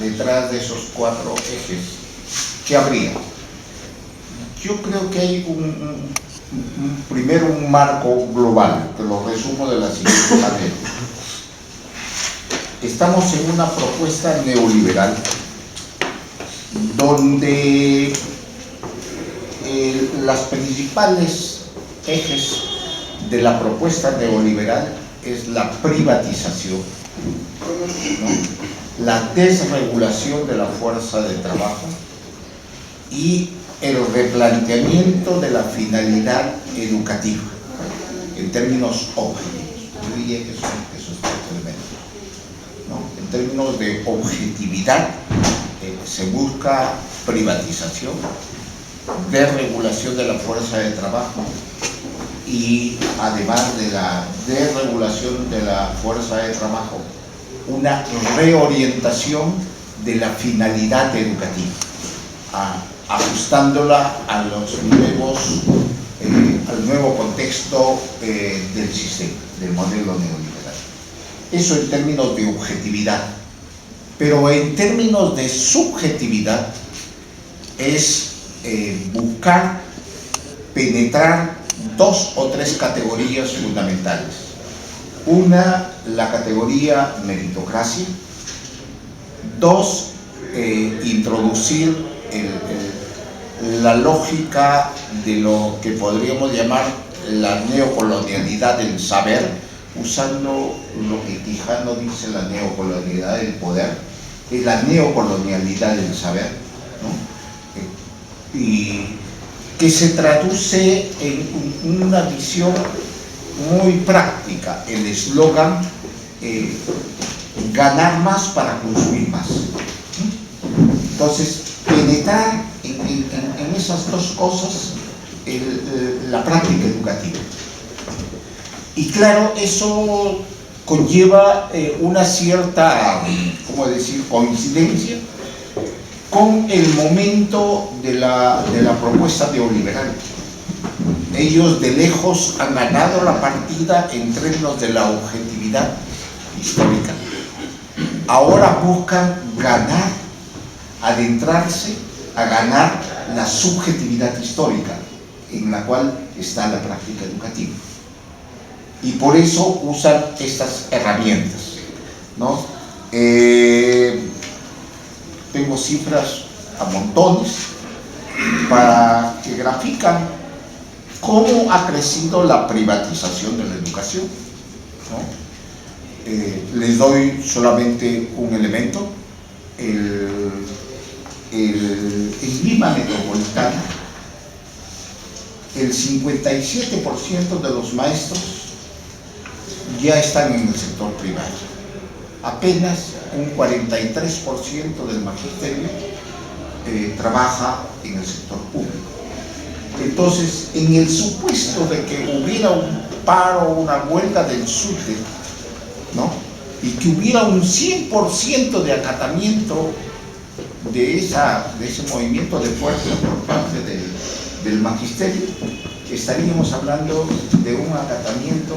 detrás de esos 4 ejes? ¿Qué habría? Yo creo que hay primero un marco global, que lo resumo de la siguiente manera. Estamos en una propuesta neoliberal donde las principales ejes de la propuesta neoliberal es la privatización, ¿no?, la desregulación de la fuerza de trabajo y el replanteamiento de la finalidad educativa en términos objetivos. Yo diría que son esos 3 elementos, ¿no? En términos de objetividad, se busca privatización, desregulación de la fuerza de trabajo y, además de la desregulación de la fuerza de trabajo, una reorientación de la finalidad educativa, ajustándola a los nuevos, al nuevo contexto del sistema, del modelo neoliberal. Eso en términos de objetividad. Pero en términos de subjetividad es buscar penetrar 2 o 3 categorías fundamentales. Una, la categoría meritocracia. 2, introducir la lógica de lo que podríamos llamar la neocolonialidad del saber, usando lo que Quijano dice, la neocolonialidad del poder, es la neocolonialidad del saber, ¿no? Y que se traduce en una visión muy práctica, el eslogan ganar más para consumir más. Entonces, penetrar en esas 2 cosas, la práctica educativa. Y claro, eso conlleva una cierta, ¿cómo decir?, coincidencia con el momento de la propuesta neoliberal. Ellos de lejos han ganado la partida en términos de la objetividad histórica. Ahora buscan ganar, adentrarse a ganar la subjetividad histórica en la cual está la práctica educativa. Y por eso usan estas herramientas, ¿no? Tengo cifras a montones que grafican cómo ha crecido la privatización de la educación, ¿no? Les doy solamente un elemento. En Lima metropolitana, el 57% de los maestros ya están en el sector privado. Apenas un 43% del magisterio trabaja en el sector público. Entonces, en el supuesto de que hubiera un paro, una huelga del SUTE, ¿no?, y que hubiera un 100% de acatamiento de ese movimiento de fuerza por parte del magisterio, estaríamos hablando de un acatamiento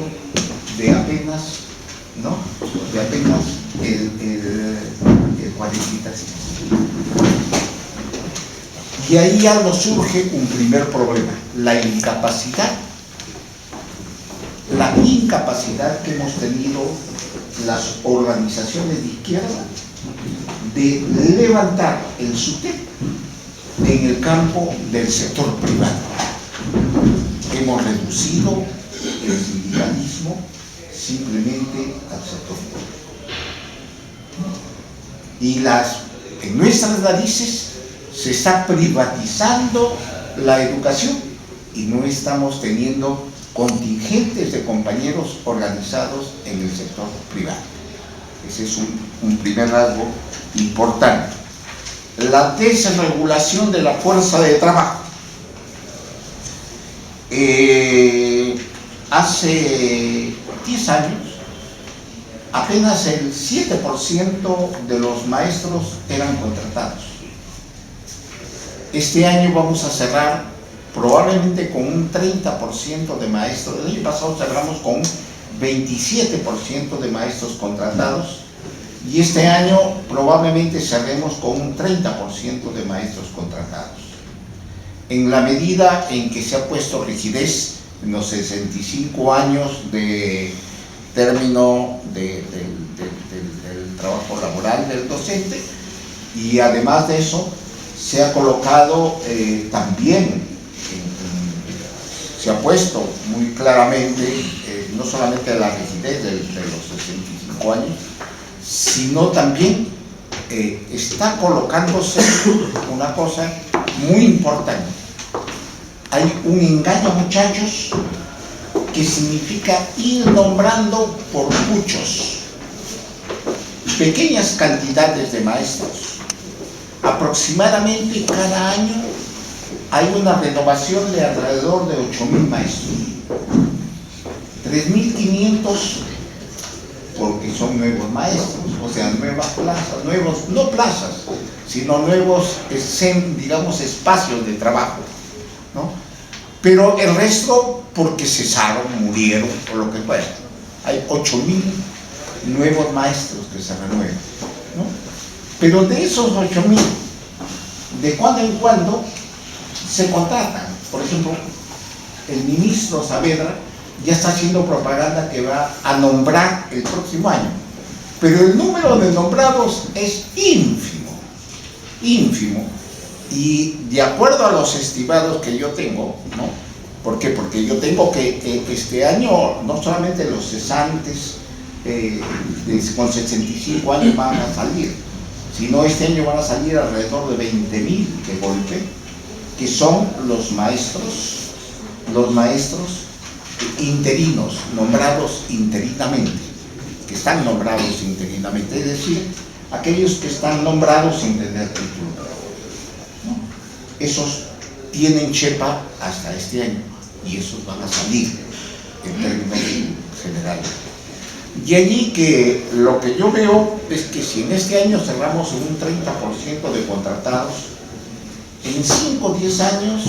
de apenas, ¿no?, de apenas el 43%. Y ahí ya nos surge un primer problema, la incapacidad que hemos tenido las organizaciones de izquierda de levantar el SUTEP en el campo del sector privado. Hemos reducido el sindicalismo simplemente al sector público. Y en nuestras narices se está privatizando la educación y no estamos teniendo contingentes de compañeros organizados en el sector privado. Ese es un primer rasgo importante. La desregulación de la fuerza de trabajo. Hace 10 años, apenas el 7% de los maestros eran contratados. Este año vamos a cerrar probablemente con un 30% de maestros. El año pasado cerramos con un 27% de maestros contratados y este año probablemente cerremos con un 30% de maestros contratados. En la medida en que se ha puesto rigidez en los 65 años de término del trabajo laboral del docente, y además de eso se ha colocado también, se ha puesto muy claramente no solamente la rigidez de los 65 años, sino también está colocándose una cosa muy importante. Hay un engaño, muchachos, que significa ir nombrando por muchos pequeñas cantidades de maestros. Aproximadamente cada año hay una renovación de alrededor de 8.000 maestros. 3.500 porque son nuevos maestros, o sea, nuevas plazas, nuevos, no plazas, sino nuevos, digamos, espacios de trabajo, ¿no? Pero el resto porque cesaron, murieron, o lo que fuera. Hay 8.000 nuevos maestros que se renuevan, ¿no? Pero de esos 8.000, de cuando en cuando se contratan. Por ejemplo, el ministro Saavedra ya está haciendo propaganda que va a nombrar el próximo año, pero el número de nombrados es ínfimo, ínfimo, y de acuerdo a los estimados que yo tengo, ¿no? ¿Por qué? Porque yo tengo que este año no solamente los cesantes con 65 años van a salir, sino este año van a salir alrededor de 20.000 de golpe, que son los maestros interinos, nombrados interinamente, que están nombrados interinamente, es decir, aquellos que están nombrados sin tener título, ¿no? Esos tienen chepa hasta este año y esos van a salir en términos generales. Y allí que lo que yo veo es que si en este año cerramos en un 30% de contratados, en 5 o 10 años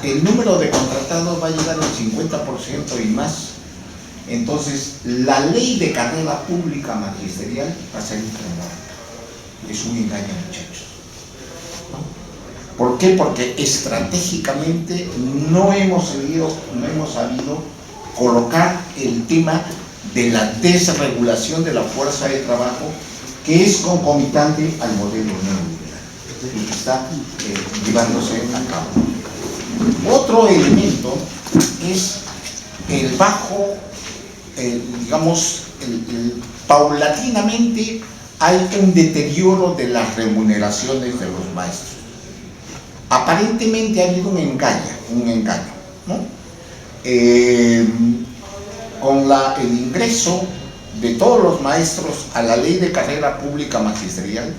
el número de contratados va a llegar al 50% y más. Entonces la ley de carrera pública magisterial va a ser incrementada. Es un engaño, muchachos, ¿no? ¿Por qué? Porque estratégicamente no hemos sabido colocar el tema de la desregulación de la fuerza de trabajo, que es concomitante al modelo neoliberal y que está llevándose a cabo. Otro elemento es el bajo, digamos, paulatinamente hay un deterioro de las remuneraciones de los maestros. Aparentemente ha habido un engaño, ¿no? Con el ingreso de todos los maestros a la ley de carrera pública magisterial,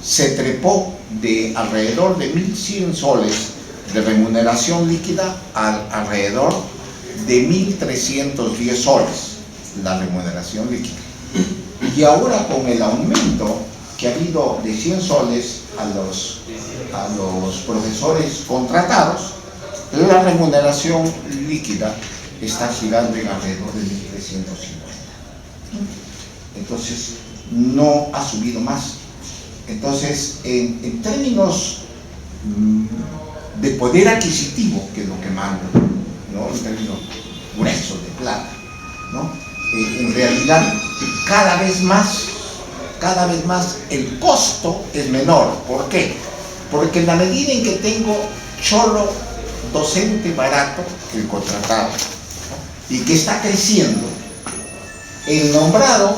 se trepó de alrededor de 1.100 soles de remuneración líquida a alrededor de 1.310 soles la remuneración líquida. Y ahora con el aumento que ha habido de 100 soles a los profesores contratados, la remuneración líquida está girando en alrededor de 1.350. Entonces no ha subido más. Entonces en términos de poder adquisitivo, que es lo que manda, ¿no? En términos gruesos de plata, ¿no? En realidad cada vez más el costo es menor. ¿Por qué? Porque en la medida en que tengo cholo docente barato, el contratado, ¿no? Y que está creciendo, el nombrado,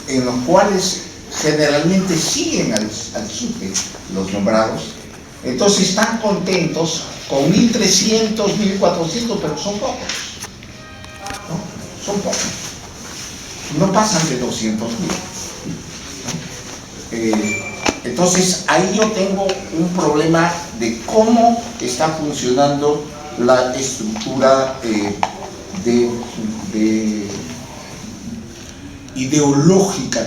en los cuales generalmente siguen al SUTE los nombrados, entonces están contentos con 1.300, 1.400, pero son pocos, ¿no? Son pocos, no pasan de 200.000, ¿no? Entonces ahí yo tengo un problema de cómo está funcionando la estructura ideológica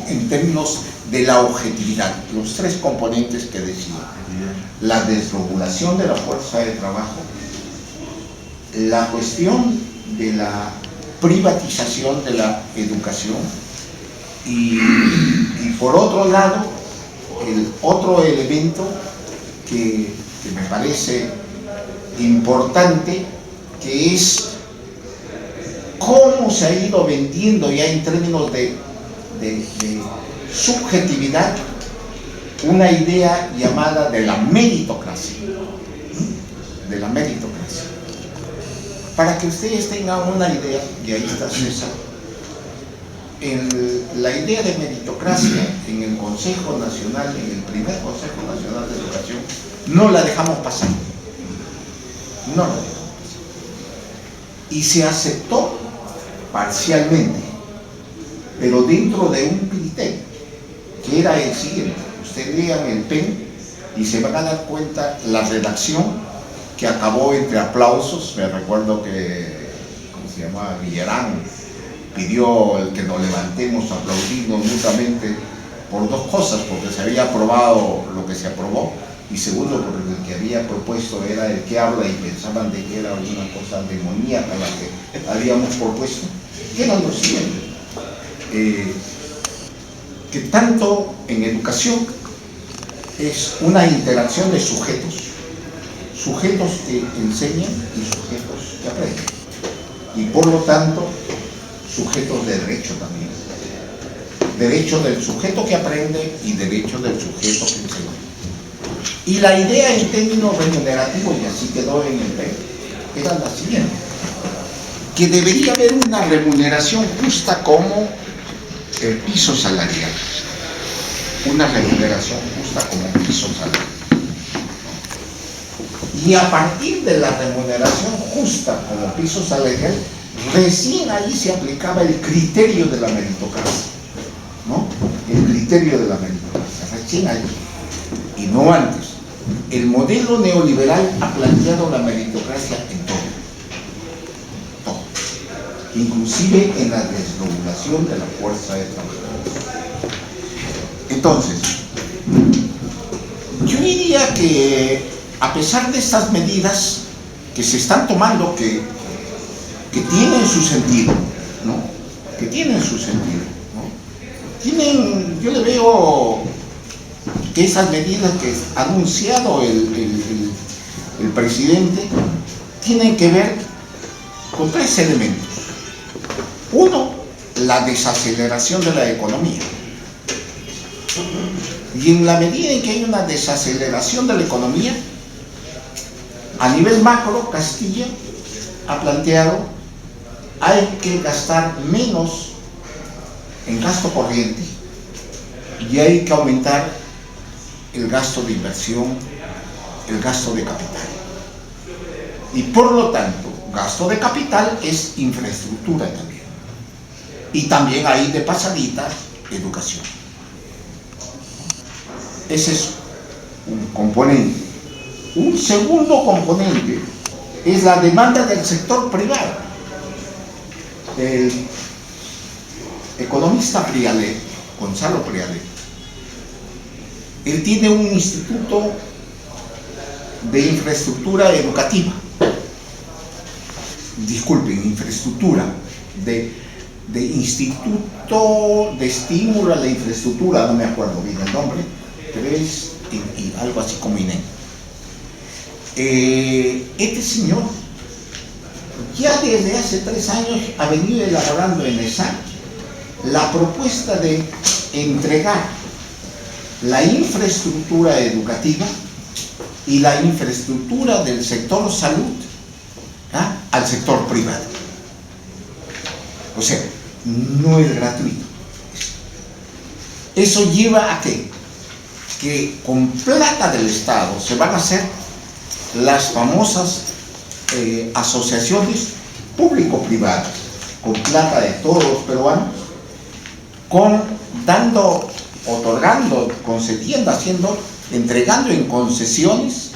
en términos de la objetividad. Los tres componentes que decía: la desregulación de la fuerza de trabajo, la cuestión de la privatización de la educación Y por otro lado, el otro elemento que me parece importante, que es cómo se ha ido vendiendo ya en términos de subjetividad una idea llamada de la meritocracia. De la meritocracia. Para que ustedes tengan una idea, y ahí está César, la idea de meritocracia en el Consejo Nacional, en el primer Consejo Nacional de Educación, no la dejamos pasar. No la dejamos pasar. Y se aceptó parcialmente, pero dentro de un criterio, que era el siguiente. Ustedes lean el PEN y se van a dar cuenta la redacción que acabó entre aplausos. Me recuerdo que, ¿cómo se llama? Villarán pidió el que nos levantemos aplaudiendo mutuamente por dos cosas, porque se había aprobado lo que se aprobó, y segundo, porque el que había propuesto era el que habla y pensaban de que era alguna cosa demoníaca la que habíamos propuesto, que era lo siguiente, que tanto en educación es una interacción de sujetos que enseñan y sujetos que aprenden, y por lo tanto sujetos de derecho también, derecho del sujeto que aprende y derecho del sujeto que enseña. Y la idea en términos remunerativos, y así quedó en el PEN, era la siguiente: que debería haber una remuneración justa como el piso salarial, una remuneración justa como piso salarial. Y a partir de la remuneración justa como piso salarial, recién ahí se aplicaba el criterio de la meritocracia, ¿no? El criterio de la meritocracia, recién ahí, y no antes. El modelo neoliberal ha planteado la meritocracia en todo, inclusive en la desregulación de la fuerza de trabajo. Entonces, yo diría que a pesar de estas medidas que se están tomando, que tienen su sentido, ¿no? Que tienen su sentido, ¿no? Yo le veo que esas medidas que ha anunciado el presidente tienen que ver con tres elementos. Uno, la desaceleración de la economía. Y en la medida en que hay una desaceleración de la economía, a nivel macro, Castilla ha planteado: hay que gastar menos en gasto corriente y hay que aumentar el gasto de inversión, el gasto de capital. Y por lo tanto, gasto de capital es infraestructura también. Y también hay de pasadita educación. Ese es un componente. Un segundo componente es la demanda del sector privado. El economista Prialet, Gonzalo Prialet, él tiene un instituto de infraestructura educativa, infraestructura de instituto de estímulo a la infraestructura, no me acuerdo bien el nombre, pero es algo así como INE. Este señor ya desde hace 3 años ha venido elaborando en ESA la propuesta de entregar la infraestructura educativa y la infraestructura del sector salud al sector privado. O sea, no es gratuito. Eso lleva a que con plata del Estado se van a hacer las famosas asociaciones público-privadas, con plata de todos los peruanos, otorgando, concediendo, entregando en concesiones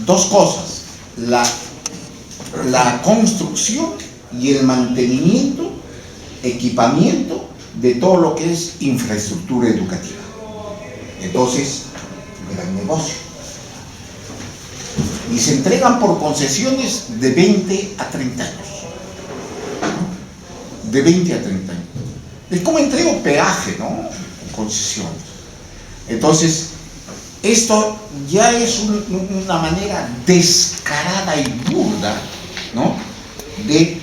dos cosas: la construcción y el mantenimiento, equipamiento de todo lo que es infraestructura educativa. Entonces, gran negocio. Y se entregan por concesiones de 20 a 30 años. De 20 a 30 años. Es como entrego peaje, ¿no? Concesiones. Entonces, esto ya es una manera descarada y burda, ¿no?, de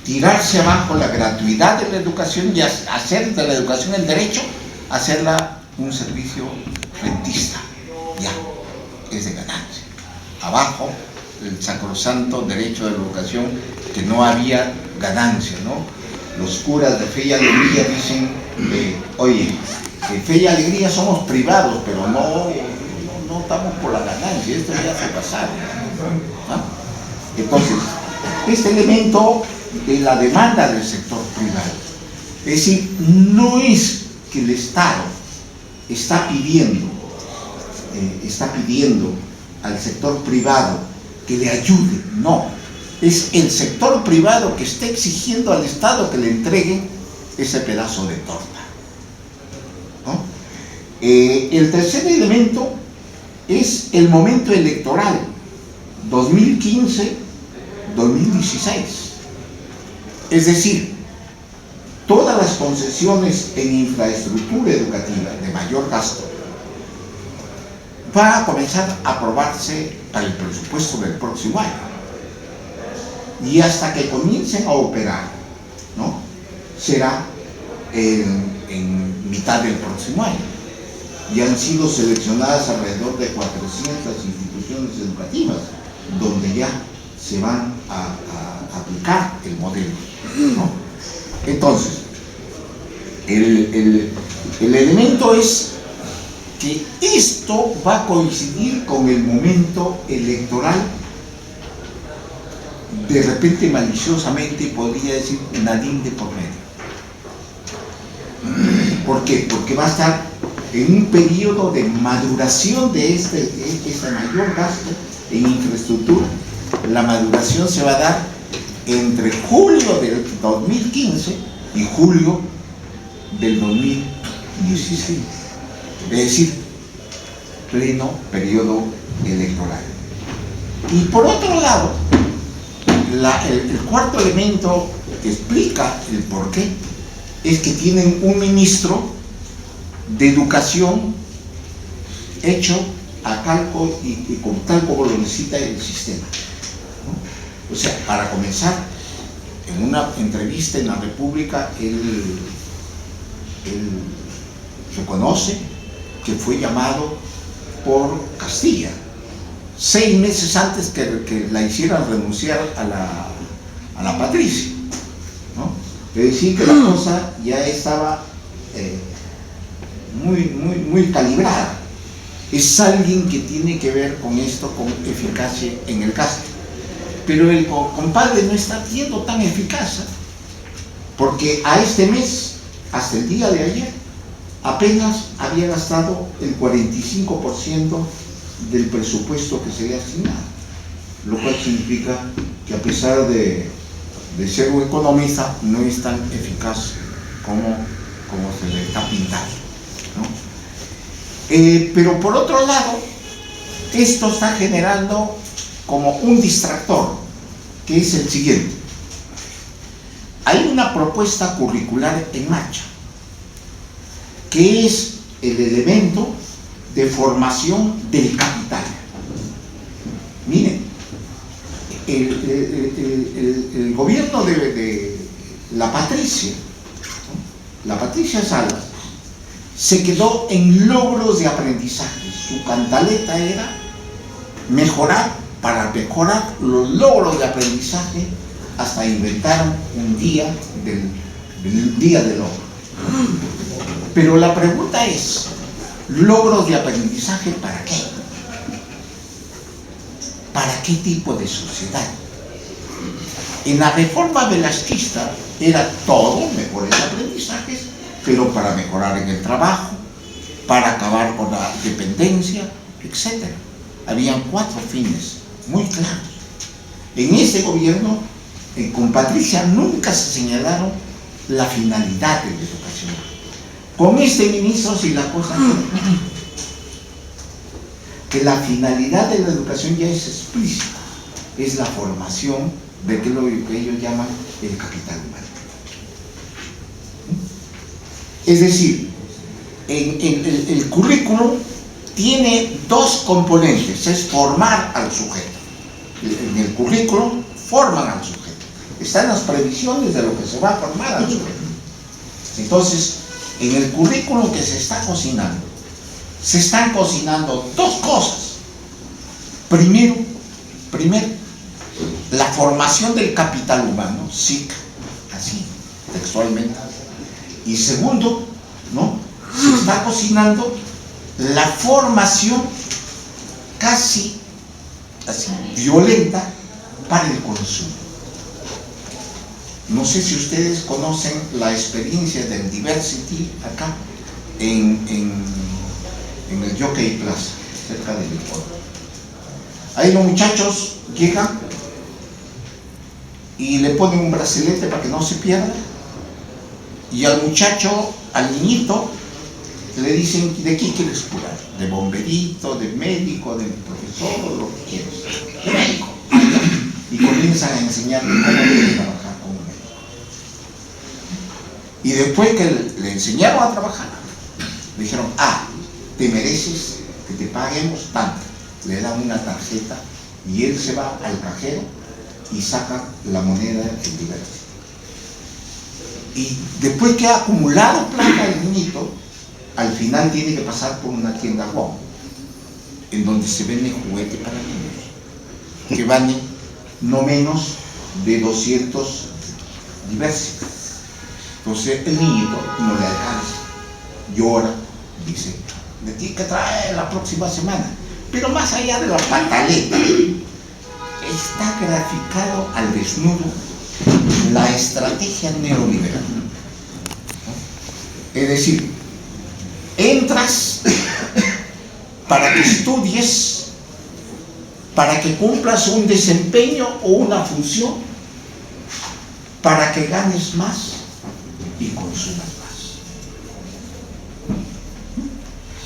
tirarse abajo la gratuidad de la educación y hacer de la educación el derecho, hacerla un servicio rentista. Ya, es de ganancia. Abajo, el sacrosanto derecho de la educación, que no había ganancia, ¿no? Los curas de Fe y Alegría dicen, oye, de Fe y Alegría somos privados, pero no estamos por la ganancia, esto ya se pasaron, ¿no? Entonces, este elemento de la demanda del sector privado, es decir, no es que el Estado está pidiendo al sector privado que le ayude, no, es el sector privado que está exigiendo al Estado que le entregue ese pedazo de torta, ¿no? El tercer elemento es el momento electoral, 2015-2016. Es decir, todas las concesiones en infraestructura educativa de mayor gasto va a comenzar a aprobarse para el presupuesto del próximo año. Y hasta que comiencen a operar, ¿no?, será en mitad del próximo año. Y han sido seleccionadas alrededor de 400 instituciones educativas donde ya se van a aplicar el modelo, ¿no? Entonces, el elemento es que esto va a coincidir con el momento electoral, de repente maliciosamente podría decir Nadine de por medio. ¿Por qué? Porque va a estar en un periodo de maduración de este mayor gasto en infraestructura. La maduración se va a dar entre julio del 2015 y julio del 2016. Es decir, pleno periodo electoral. Y por otro lado, el cuarto elemento que explica el porqué es que tienen un ministro de educación hecho a calco y con tal como lo necesita el sistema, ¿no? O sea, para comenzar, en una entrevista en la República, él reconoce que fue llamado por Castilla 6 meses antes que la hicieran renunciar a la Patricia, ¿no? Es decir, que la cosa ya estaba muy calibrada. Es alguien que tiene que ver con esto, con eficacia en el gasto. Pero el compadre no está siendo tan eficaz, porque a este mes, hasta el día de ayer, apenas había gastado el 45% del presupuesto que se le ha asignado, lo cual significa que a pesar de ser un economista, no es tan eficaz como se le está pintando, ¿no? Pero por otro lado, esto está generando como un distractor, que es el siguiente. Hay una propuesta curricular en marcha, que es el elemento de formación del capital. Miren, el gobierno de la Patricia, ¿no?, la Patricia Salas, se quedó en logros de aprendizaje. Su cantaleta era para mejorar los logros de aprendizaje, hasta inventaron un día del día del logro. Pero la pregunta es, ¿logros de aprendizaje para qué? ¿Para qué tipo de sociedad? En la reforma velasquista era todo mejores aprendizajes, pero para mejorar en el trabajo, para acabar con la dependencia, etc. Habían 4 fines muy claros. En este gobierno, con Patricia, nunca se señalaron la finalidad de la educación. Con este ministro, sí la cosa que la finalidad de la educación ya es explícita, es la formación de lo que ellos llaman el capital humano. Es decir, el currículum tiene dos componentes, es formar al sujeto. En el currículum forman al sujeto. Están las previsiones de lo que se va a formar al sujeto. Entonces, en el currículum que se está cocinando, se están cocinando dos cosas. Primero, la formación del capital humano, SIC, así, textualmente. Y segundo, ¿no? Se está cocinando la formación casi así, violenta para el consumo. No sé si ustedes conocen la experiencia del Diversity acá en el Jockey Plaza, cerca del Ecuador. Ahí los muchachos llegan y le ponen un bracelete para que no se pierda, y al muchacho, al niñito, le dicen: ¿de qué quieres curar? ¿De bomberito, de médico, de profesor, o lo que quieres? De médico. Y comienzan a enseñarle cómo debe trabajar como médico. Y después que le enseñaron a trabajar, le dijeron: te mereces que te paguemos tanto. Le dan una tarjeta y él se va al cajero y saca la moneda en Diversity. Y después que ha acumulado plata el niñito, al final tiene que pasar por una tienda Walmart, en donde se venden juguetes para niños, que valen no menos de 200 Diversity. Entonces el niñito no le alcanza, llora, dice: me tiene que traer la próxima semana. Pero más allá de la pataleta, está graficado al desnudo la estrategia neoliberal. Es decir, entras para que estudies, para que cumplas un desempeño o una función, para que ganes más y consumas más.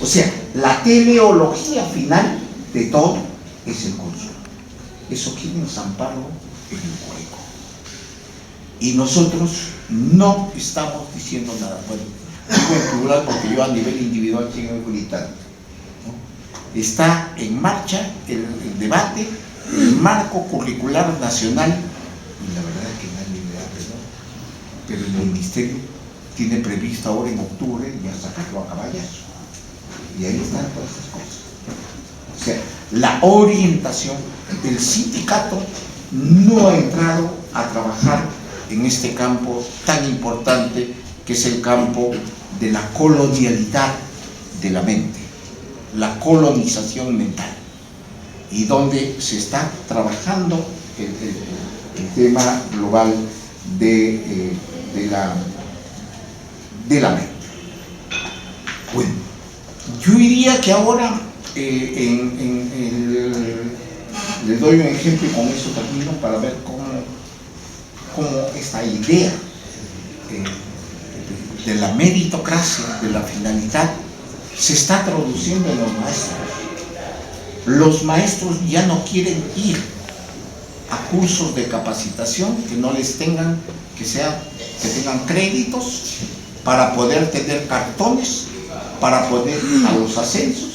O sea, la teleología final de todo es el consumo. Eso quieren zamparlo en el hueco. Y nosotros no estamos diciendo nada. Bueno, digo en plural porque yo a nivel individual sigo gritando, ¿no? Está en marcha el debate, el marco curricular nacional, y la verdad es que nadie me da perdón, pero el ministerio tiene previsto ahora en octubre ya sacarlo a caballazo. Y ahí están todas esas cosas. O sea, la orientación del sindicato no ha entrado a trabajar en este campo tan importante que es el campo de la colonialidad de la mente, la colonización mental, y donde se está trabajando el tema global de la mente. Bueno, yo diría que ahora le doy un ejemplo y con eso termino para ver cómo esta idea de la meritocracia, de la finalidad, se está traduciendo en los maestros. Los maestros ya no quieren ir a cursos de capacitación que no les tengan, que tengan créditos para poder tener cartones, para poder a los ascensos,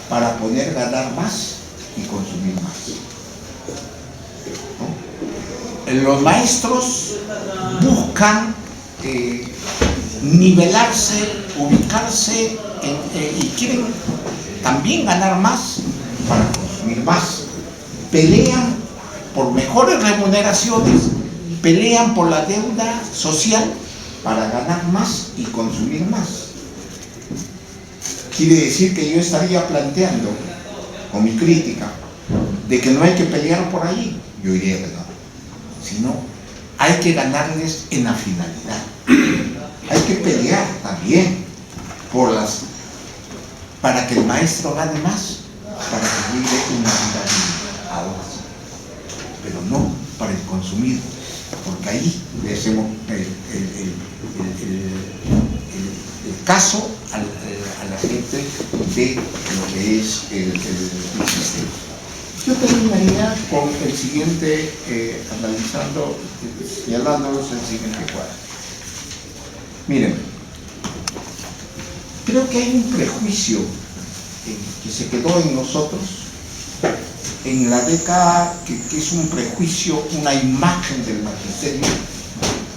para poder ganar más y consumir más, ¿no? Los maestros buscan nivelarse, ubicarse y quieren también ganar más para consumir más. Pelean por mejores remuneraciones, pelean por la deuda social para ganar más y consumir más. Quiere decir que yo estaría planteando, con mi crítica, de que no hay que pelear por ahí. Yo diría que no. Sino hay que ganarles en la finalidad. Hay que pelear también para que el maestro gane más, para que vive una vida digna, pero no para el consumidor, porque ahí le hacemos el caso a la gente de lo que es el sistema. Yo terminaría con el siguiente, señalándolos el siguiente cuadro. Miren, creo que hay un prejuicio que se quedó en nosotros en la década, que es un prejuicio, una imagen del magisterio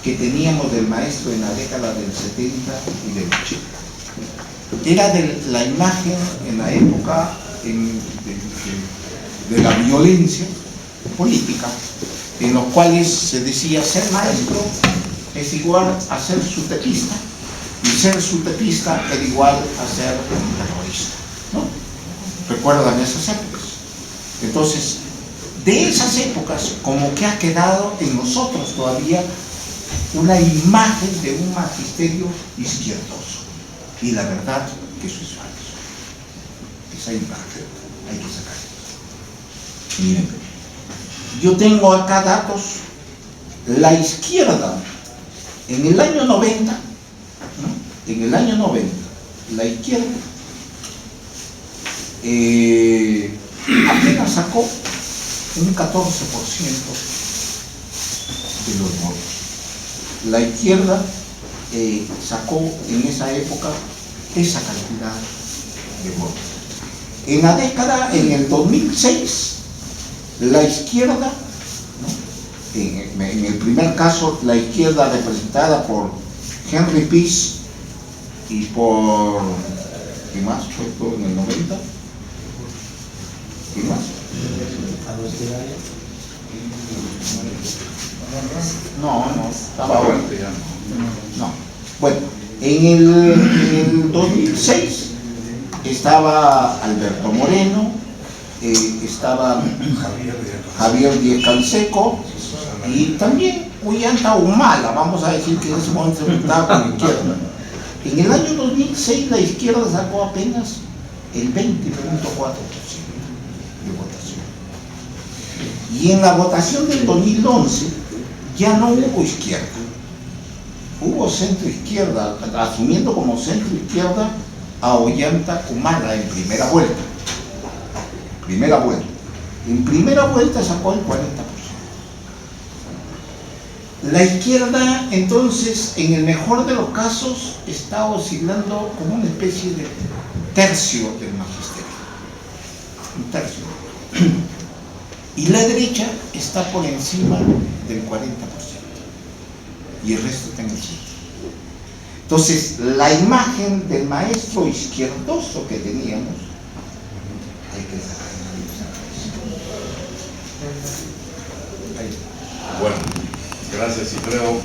que teníamos del maestro en la década del 70 y del 80. Era la imagen en la época de la violencia política, en los cuales se decía ser maestro es igual a ser sutepista, y ser sutepista es igual a ser un terrorista, ¿no? ¿Recuerdan esas épocas? Entonces, de esas épocas, como que ha quedado en nosotros todavía una imagen de un magisterio izquierdoso. Y la verdad que eso es falso. Esa imagen hay que sacarla. Miren, yo tengo acá datos. La izquierda, en el año 90, ¿no? En el año 90, la izquierda apenas sacó un 14% de los votos. La izquierda sacó en esa época esa cantidad de votos. En la década, en el 2006, la izquierda, ¿no? En el primer caso, la izquierda representada por Henry Peace y por, ¿qué más? Fue todo en el 90. ¿Qué más? No, estaba ahora. No. Bueno, en el 2006 estaba Alberto Moreno, estaba Javier Díaz Canseco y también Ollanta Humala, vamos a decir que en ese momento estaba con la izquierda. En el año 2006 la izquierda sacó apenas el 20.4% de votación. Y en la votación del 2011 ya no hubo izquierda, hubo centro izquierda, asumiendo como centro izquierda a Ollanta Humala en primera vuelta. En primera vuelta sacó el 40%. La izquierda, entonces, en el mejor de los casos, está oscilando como una especie de tercio del magisterio. Un tercio. Y la derecha está por encima del 40%. Y el resto está en el centro. Entonces, la imagen del maestro izquierdoso que teníamos, hay que sacar. Bueno, gracias, Cifredo.